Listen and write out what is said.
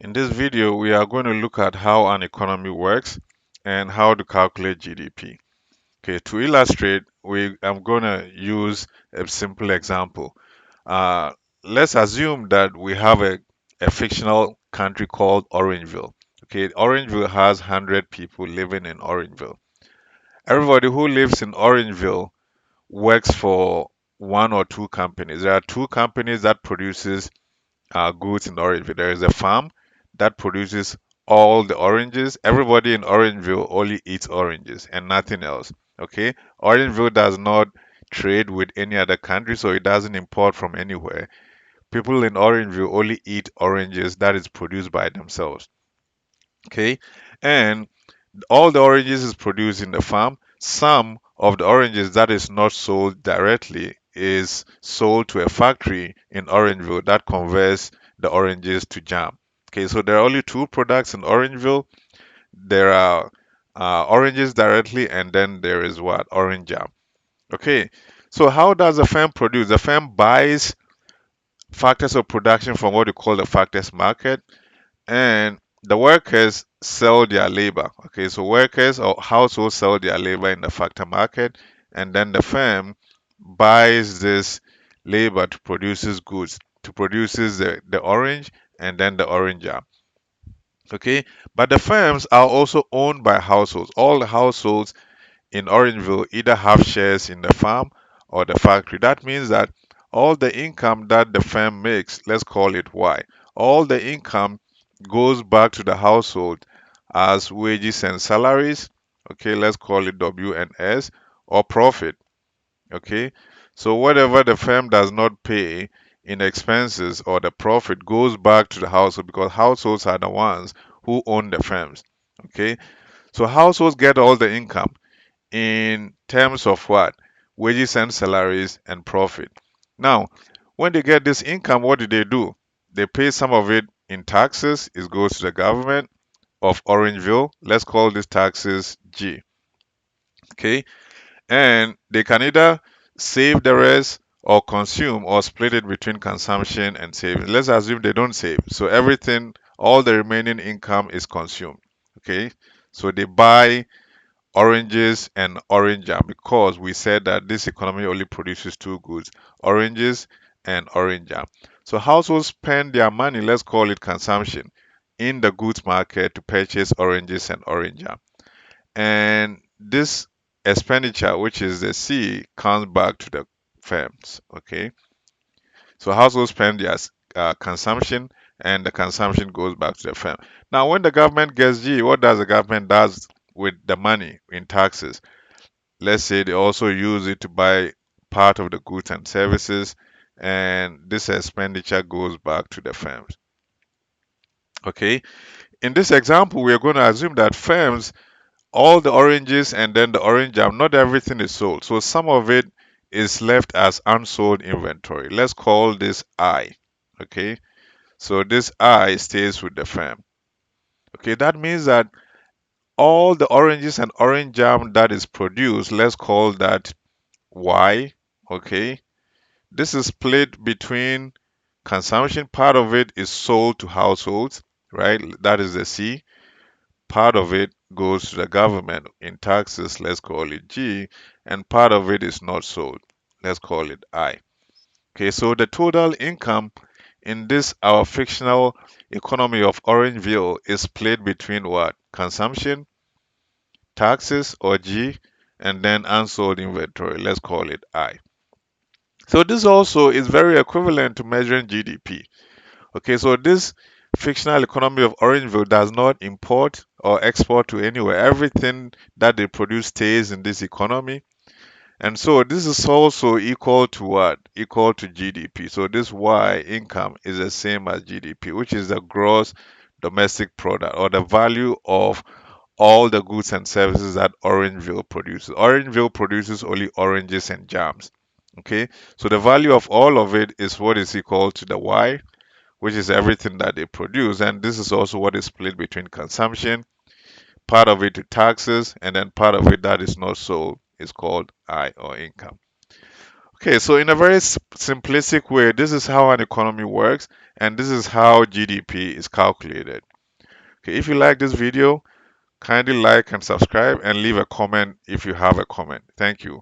In this video, we are going to look at how an economy works and how to calculate GDP. Okay, to illustrate, I'm going to use a simple example. Uh, let's assume that we have a fictional country called Orangeville. Okay, Orangeville has 100 people living in Orangeville. Everybody who lives in Orangeville works for one or two companies. There are two companies that produces goods in Orangeville. There is a farm that produces all the oranges. Everybody in Orangeville only eats oranges and nothing else. Okay, Orangeville does not trade with any other country, so it doesn't import from anywhere. People in Orangeville only eat oranges that is produced by themselves. Okay, and all the oranges is produced in the farm. Some of the oranges that is not sold directly is sold to a factory in Orangeville that converts the oranges to jam. Okay, so there are only two products in Orangeville. There are oranges directly, and then there is what? Orange jam. Okay, so how does the firm produce? The firm buys factors of production from what we call the factors market, and the workers sell their labor. Okay, so workers or households sell their labor in the factor market, and then the firm buys this labor to produces goods, to produces the orange and then the orange jam. Okay, but the firms are also owned by households. All the households in Orangeville either have shares in the farm or the factory. That means that all the income that the firm makes, let's call it Y, all the income goes back to the household as wages and salaries. Okay, let's call it W and S, or profit. Okay, so whatever the firm does not pay in expenses or the profit goes back to the household because households are the ones who own the firms. Okay, so households get all the income in terms of what? Wages and salaries and profit. Now, when they get this income, what do? They pay some of it in taxes. It goes to the government of Orangeville. Let's call these taxes G. Okay. And they can either save the rest or consume or split it between consumption and savings. Let's assume they don't save. So everything, all the remaining income is consumed. Okay. So they buy oranges and orange jam because we said that this economy only produces two goods, oranges and orange jam. So households spend their money, let's call it consumption, in the goods market to purchase oranges and orange jam. And this expenditure, which is the C, comes back to the firms. Okay, so households spend their consumption, and the consumption goes back to the firm. Now, when the government gets G, what does the government does with the money in taxes? Let's say they also use it to buy part of the goods and services, and this expenditure goes back to the firms. Okay, in this example, we are going to assume that firms, all the oranges and then the orange jam, not everything is sold. So some of it is left as unsold inventory. Let's call this I. Okay, so this I stays with the firm. Okay, that means that all the oranges and orange jam that is produced, let's call that Y. Okay, this is split between consumption. Part of it is sold to households, right? That is the C. Part of it goes to the government in taxes, let's call it G, and part of it is not sold. Let's call it I. Okay, so the total income in this our fictional economy of Orangeville is split between what? Consumption, taxes or G, and then unsold inventory. Let's call it I. So this also is very equivalent to measuring GDP. Okay, so this fictional economy of Orangeville does not import or export to anywhere. Everything that they produce stays in this economy. And so this is also equal to what? Equal to GDP. So this Y income is the same as GDP, which is the gross domestic product or the value of all the goods and services that Orangeville produces. Orangeville produces only oranges and jams. Okay, so the value of all of it is what is equal to the Y, which is everything that they produce. And this is also what is split between consumption, part of it to taxes, and then part of it that is not sold is called I or income. Okay, so in a very simplistic way, this is how an economy works, and this is how GDP is calculated. Okay, if you like this video, kindly like and subscribe and leave a comment if you have a comment. Thank you.